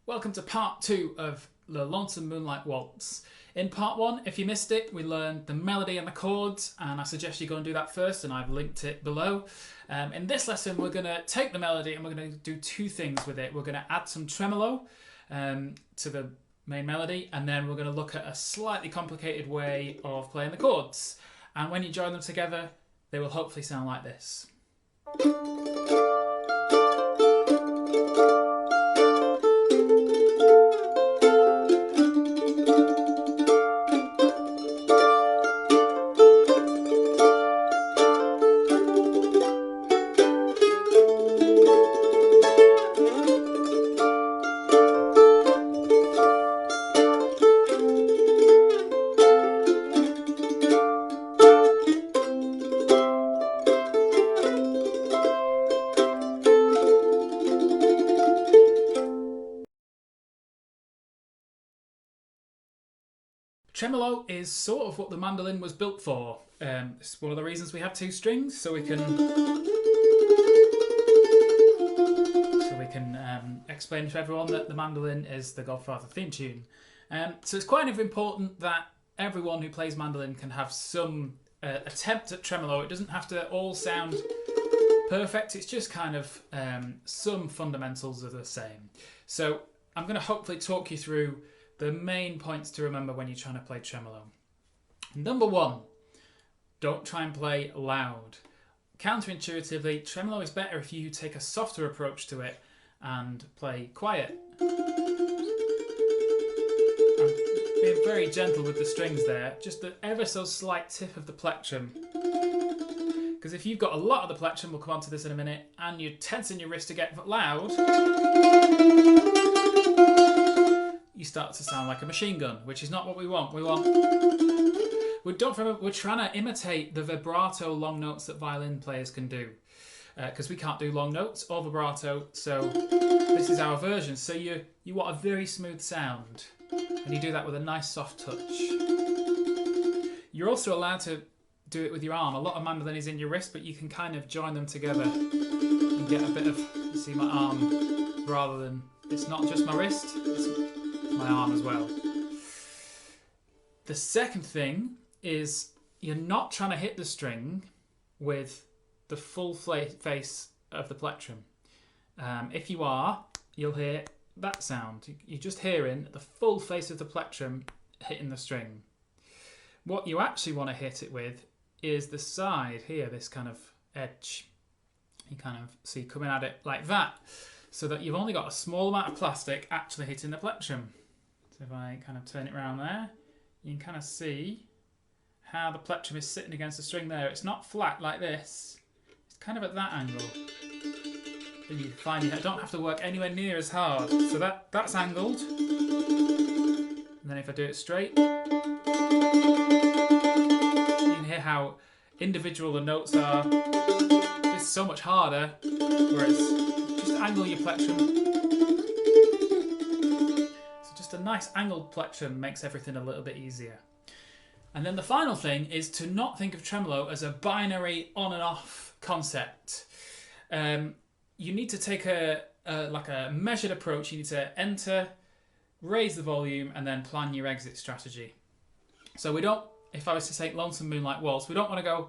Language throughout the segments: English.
Welcome to part 2 of the Lonesome Moonlight Waltz. In part 1, if you missed it, we learned the melody and the chords, and I suggest you go and do that first, and I've linked it below. In this lesson, we're going to take the melody and we're going to do two things with it. We're going to add some tremolo to the main melody, and then we're going to look at a slightly complicated way of playing the chords. And when you join them together, they will hopefully sound like this. Tremolo is sort of what the mandolin was built for. It's one of the reasons we have two strings, so we can explain to everyone that the mandolin is the Godfather theme tune. So it's quite important that everyone who plays mandolin can have some attempt at tremolo. It doesn't have to all sound perfect. It's just kind of some fundamentals are the same. So I'm going to hopefully talk you through the main points to remember when you're trying to play tremolo. Number 1, don't try and play loud. Counterintuitively, tremolo is better if you take a softer approach to it and play quiet. I'm being very gentle with the strings there, just the ever so slight tip of the plectrum. Because if you've got a lot of the plectrum, we'll come on to this in a minute, and you're tensing your wrist to get loud, you start to sound like a machine gun, which is not what we want. We're trying to imitate the vibrato long notes that violin players can do, because we can't do long notes or vibrato, so this is our version. So you want a very smooth sound, and you do that with a nice soft touch. You're also allowed to do it with your arm. A lot of mandolin is in your wrist, but you can kind of join them together and get a bit of, you see my arm, rather than, it's not just my wrist, it's my arm as well. The second thing is you're not trying to hit the string with the full face of the plectrum. If you are, you'll hear that sound. You're just hearing the full face of the plectrum hitting the string. What you actually want to hit it with is the side here, this kind of edge. You kind of see coming at it like that, so that you've only got a small amount of plastic actually hitting the plectrum. So if I kind of turn it around there, you can kind of see how the plectrum is sitting against the string there. It's not flat like this. It's kind of at that angle. And you find you don't have to work anywhere near as hard. So that's angled. And then if I do it straight, you can hear how individual the notes are. It's so much harder, whereas just angle your plectrum. A nice angled plectrum makes everything a little bit easier. And then the final thing is to not think of tremolo as a binary on and off concept. You need to take like a measured approach. You need to enter, raise the volume, and then plan your exit strategy. So we don't, if I was to say Lonesome Moonlight Waltz, we don't want to go,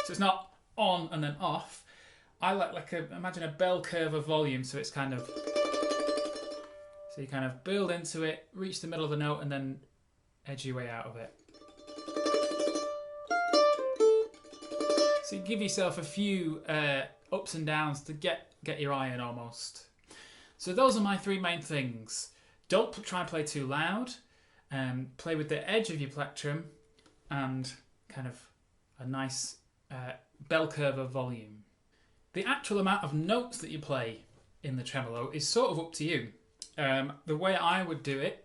so it's not on and then off. I like imagine a bell curve of volume, so it's kind of, so you kind of build into it, reach the middle of the note, and then edge your way out of it. So you give yourself a few ups and downs to get your eye in almost. So those are my 3 main things. Don't try and play too loud. Play with the edge of your plectrum, and kind of a nice bell curve of volume. The actual amount of notes that you play in the tremolo is sort of up to you. The way I would do it,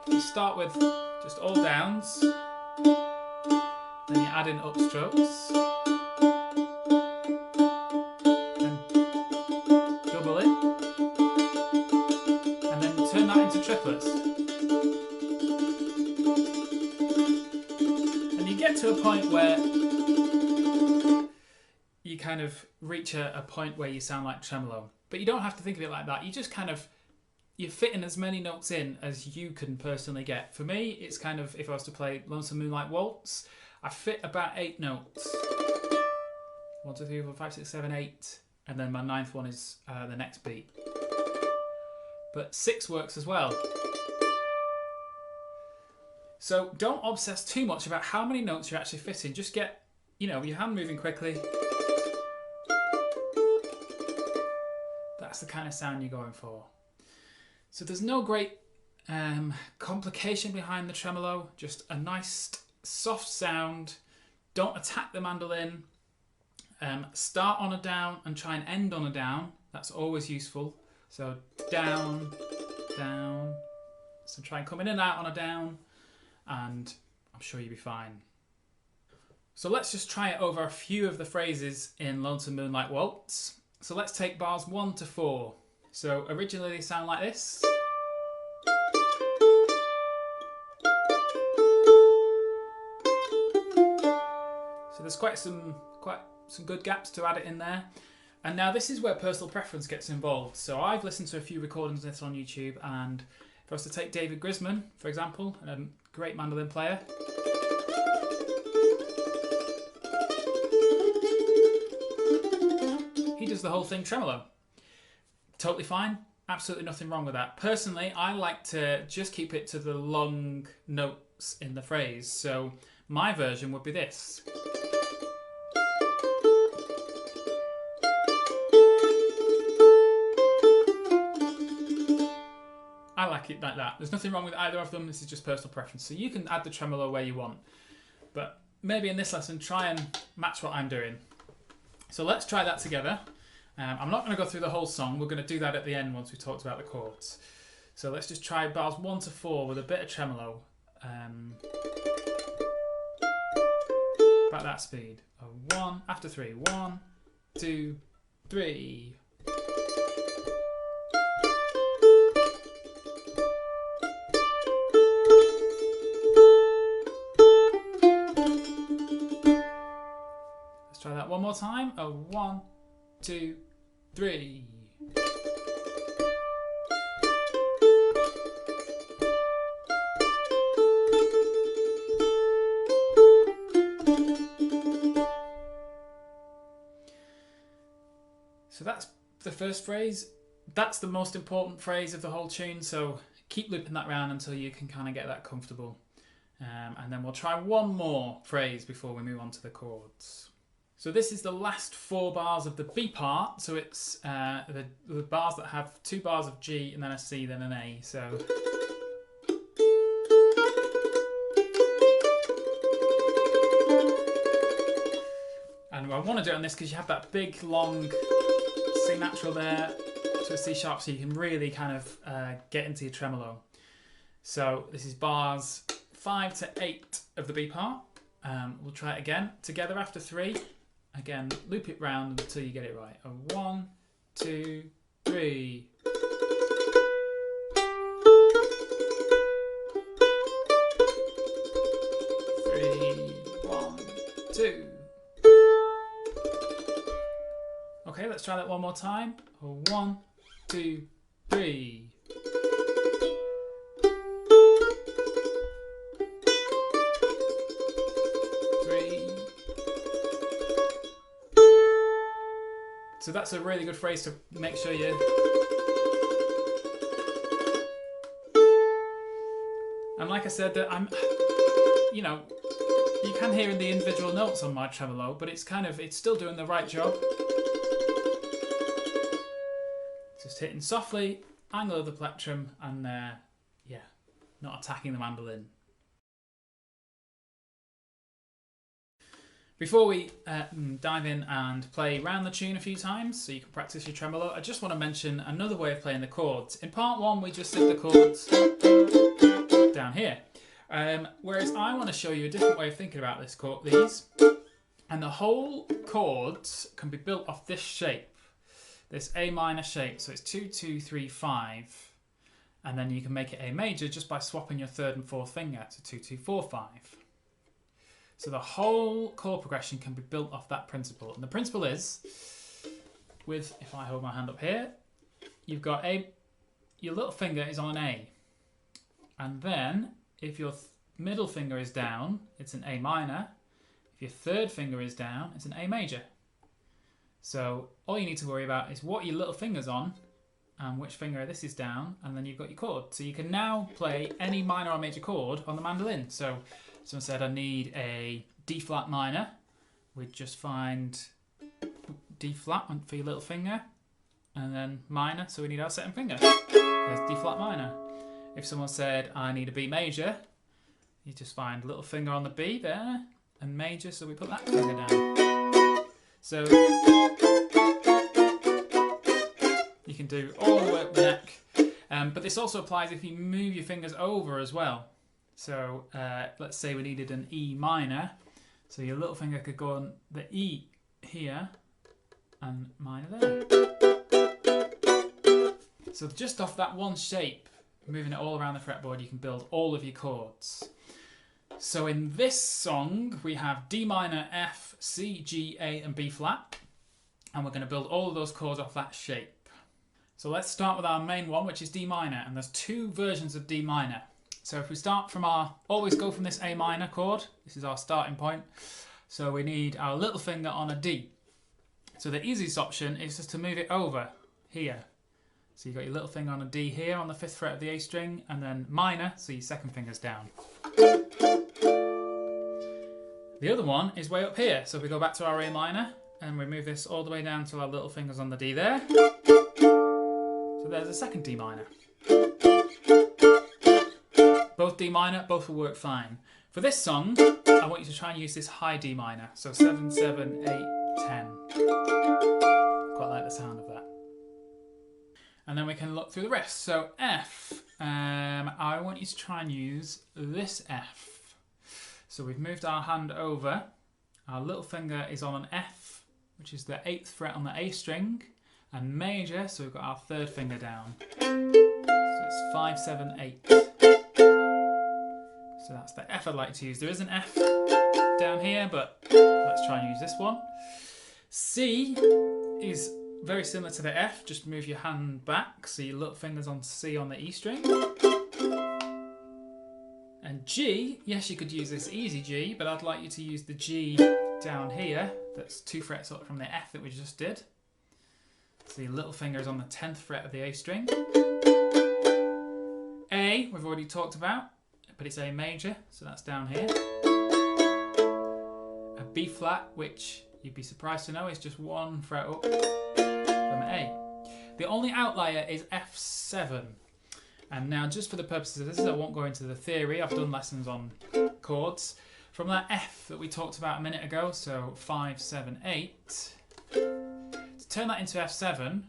you start with just all downs, then you add in upstrokes, and double it, and then turn that into triplets. And you get to a point where you kind of reach a point where you sound like tremolo. But you don't have to think of it like that. You just kind of, you're fitting as many notes in as you can personally get. For me, it's kind of, if I was to play Lonesome Moonlight Waltz, I fit about 8 notes. 1, 2, 3, 4, 5, 6, 7, 8. And then my 9th one is the next beat. But 6 works as well. So don't obsess too much about how many notes you're actually fitting. Just get, you know, your hand moving quickly. That's the kind of sound you're going for. So there's no great complication behind the tremolo. Just a nice soft sound. Don't attack the mandolin. Start on a down and try and end on a down. That's always useful. So down, down. So try and come in and out on a down, and I'm sure you'll be fine. So let's just try it over a few of the phrases in Lonesome Moonlight Waltz. So let's take bars 1 to 4. So originally they sound like this. So there's quite some good gaps to add it in there. And now this is where personal preference gets involved. So I've listened to a few recordings of this on YouTube, and if I was to take David Grisman, for example, a great mandolin player, he does the whole thing tremolo. Totally fine, absolutely nothing wrong with that. Personally, I like to just keep it to the long notes in the phrase. So my version would be this. I like it like that. There's nothing wrong with either of them. This is just personal preference. So you can add the tremolo where you want. But maybe in this lesson, try and match what I'm doing. So let's try that together. I'm not going to go through the whole song. We're going to do that at the end once we've talked about the chords. So let's just try bars 1 to 4 with a bit of tremolo. About that speed. 1, after 3. 1, 2, 3. Try that one more time. 1, 2, 3. So that's the first phrase. That's the most important phrase of the whole tune. So keep looping that round until you can kind of get that comfortable. And then we'll try one more phrase before we move on to the chords. So this is the last 4 bars of the B part. So it's the bars that have 2 bars of G and then a C, then an A. So and I want to do it on this because you have that big long C natural there to a C sharp, so you can really kind of get into your tremolo. So this is bars 5 to 8 of the B part. We'll try it again together after 3. Again, loop it round until you get it right. 1, 2, 3. 1, 2. Okay, let's try that one more time. 1, 2, 3. So that's a really good phrase to make sure you... And like I said, that I'm, you know, you can hear in the individual notes on my tremolo, but it's still doing the right job. Just hitting softly, angle of the plectrum, and yeah, not attacking the mandolin. Before we dive in and play round the tune a few times so you can practice your tremolo, I just want to mention another way of playing the chords. In part 1 we just did the chords down here, whereas I want to show you a different way of thinking about these. And the whole chords can be built off this shape, this A minor shape. So it's 2, 2, 3, 5, and then you can make it A major just by swapping your 3rd and 4th finger to 2, 2, 4, 5. So the whole chord progression can be built off that principle. And the principle is, if I hold my hand up here, you've got your little finger is on an A. And then if your middle finger is down, it's an A minor. If your third finger is down, it's an A major. So all you need to worry about is what your little finger's on and which finger this is down, and then you've got your chord. So you can now play any minor or major chord on the mandolin. So someone said I need a D flat minor. We'd just find D flat for your little finger, and then minor, so we need our second finger. There's D flat minor. If someone said I need a B major, you just find little finger on the B there, and major, so we put that finger down. So you can do all the way up the neck, but this also applies if you move your fingers over as well. So let's say we needed an E minor, so your little finger could go on the E here and minor there. So just off that one shape, moving it all around the fretboard, you can build all of your chords. So in this song, we have D minor, F, C, G, A, and B flat. And we're going to build all of those chords off that shape. So let's start with our main one, which is D minor. And there's two versions of D minor. So if we start from always go from this A minor chord. This is our starting point. So we need our little finger on a D. So the easiest option is just to move it over here. So you've got your little finger on a D here on the 5th fret of the A string, and then minor, so your second finger's down. The other one is way up here. So if we go back to our A minor, and we move this all the way down to our little fingers on the D there. So there's a second D minor. Both D minor, both will work fine. For this song, I want you to try and use this high D minor. So 7, 7, 8, 10. Quite like the sound of that. And then we can look through the rest. So F, I want you to try and use this F. So we've moved our hand over. Our little finger is on an F, which is the 8th fret on the A string, and major, so we've got our third finger down. So it's 5, 7, 8. So that's the F I'd like to use. There is an F down here, but let's try and use this one. C is very similar to the F, just move your hand back, so your little finger's on C on the E string. And G, yes, you could use this easy G, but I'd like you to use the G down here, that's 2 frets up from the F that we just did. So your little finger is on the 10th fret of the A string. A, we've already talked about, but it's A major, so that's down here. A B flat, which you'd be surprised to know is just 1 fret up from A. The only outlier is F7. And now, just for the purposes of this, I won't go into the theory. I've done lessons on chords. From that F that we talked about a minute ago, so 5, 7, 8, to turn that into F7,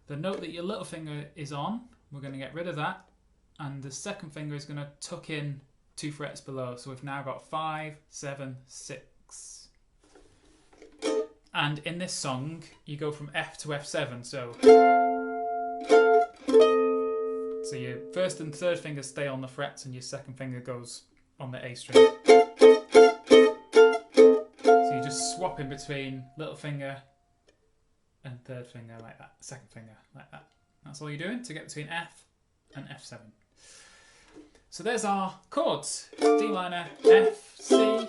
the note that your little finger is on, we're going to get rid of that, and the second finger is going to tuck in 2 frets below. So we've now got 5, 7, 6. And in this song, you go from F to F7, so your first and third fingers stay on the frets and your second finger goes on the A string. So you're just swapping between little finger and third finger like that, second finger like that. That's all you're doing to get between F and F7. So there's our chords. D minor, F, C,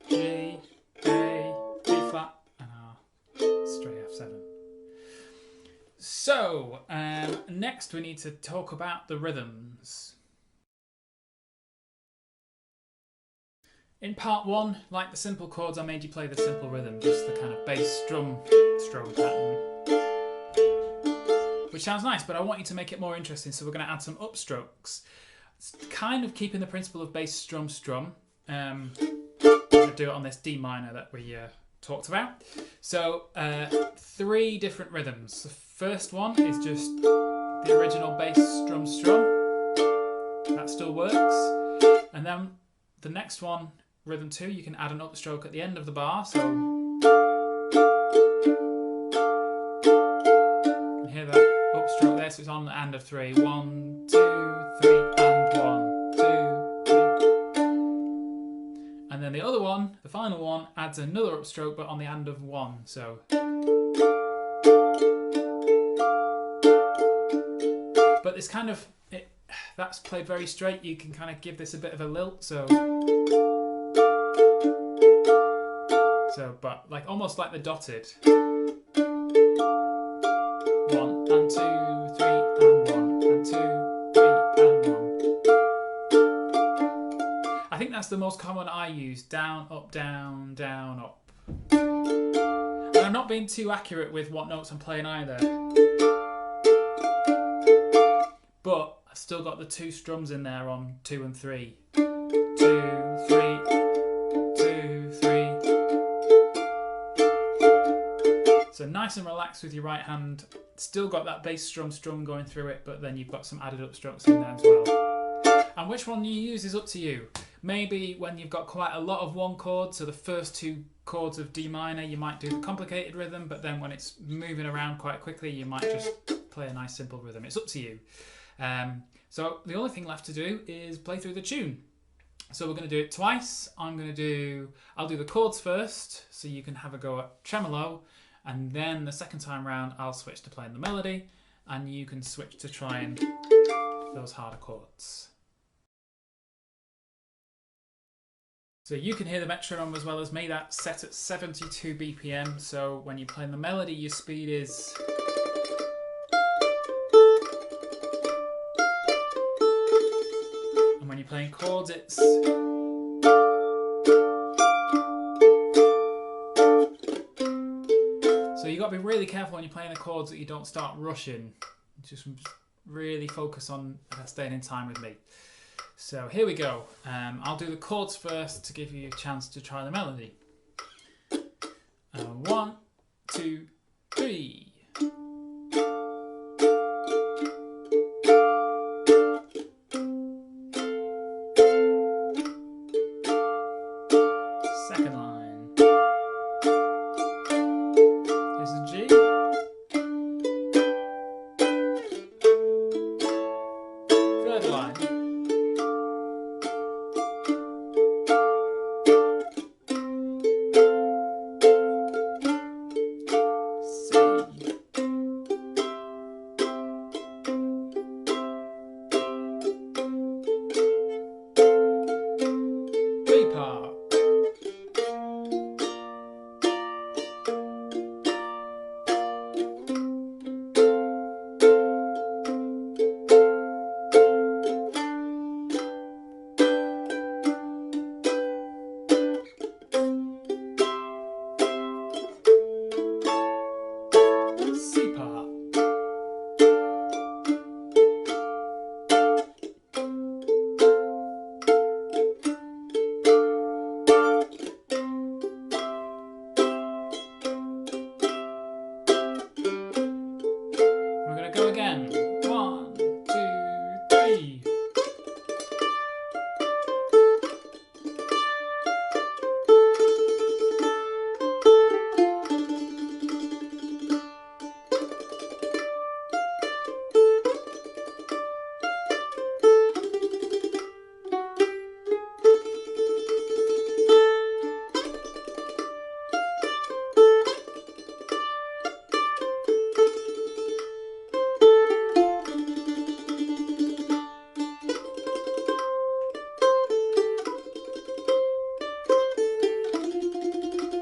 G, A, B flat, and our straight F7. So, next we need to talk about the rhythms. In part 1, like the simple chords, I made you play the simple rhythm, just the kind of bass drum pattern. Which sounds nice, but I want you to make it more interesting, so we're going to add some upstrokes. It's kind of keeping the principle of bass strum. We're going to do it on this D minor that we talked about. So, 3 different rhythms. The first one is just the original bass strum. That still works. And then the next one, rhythm 2, you can add an upstroke at the end of the bar. So you can hear that upstroke there. So it's on the and of 3. 1, 2, 3, and 1, 2, 3. And then then the other one, the final one, adds another upstroke but on the end of 1. So, but it's kind of, that's played very straight. You can kind of give this a bit of a lilt. So, but like almost like the dotted. 1 and 2, 3 and 1 and 2, 3 and 1. I think that's the most common I use. Down, up, down, down, up. And I'm not being too accurate with what notes I'm playing either. But I've still got the 2 strums in there on 2 and 3. 2, 3, 2, 3. So nice and relaxed with your right hand. Still got that bass strum going through it, but then you've got some added upstrokes in there as well. And which one you use is up to you. Maybe when you've got quite a lot of one chord, so the first 2 chords of D minor, you might do the complicated rhythm, but then when it's moving around quite quickly, you might just play a nice simple rhythm. It's up to you. So the only thing left to do is play through the tune. So we're going to do it twice. I'll do the chords first, so you can have a go at tremolo, and then the second time round I'll switch to playing the melody, and you can switch to trying those harder chords. So you can hear the metronome as well as me. That's set at 72 BPM, so when you're playing the melody, your speed is... and when you're playing chords, it's... So you've got to be really careful when you're playing the chords that you don't start rushing. Just really focus on staying in time with me. So here we go. I'll do the chords first to give you a chance to try the melody. 1, 2, 3. Second line. Here's the G. Third line.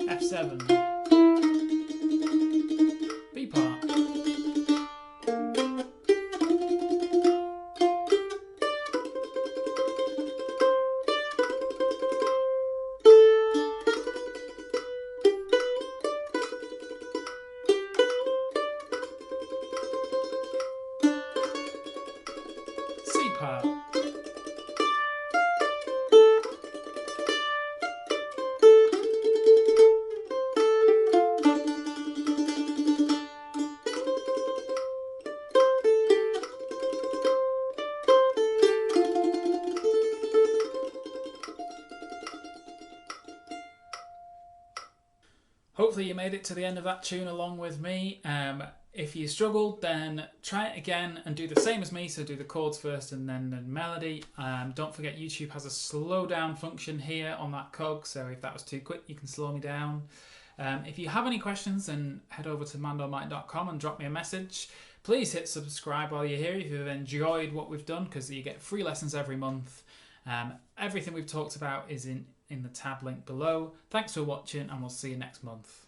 F7, B part, C part. Hopefully you made it to the end of that tune along with me. If you struggled, then try it again and do the same as me. So do the chords first and then the melody. Don't forget YouTube has a slow down function here on that cog. So if that was too quick, you can slow me down. If you have any questions, then head over to mandolin.com and drop me a message. Please hit subscribe while you're here if you've enjoyed what we've done, because you get free lessons every month. Everything we've talked about is in the tab link below. Thanks for watching, and we'll see you next month.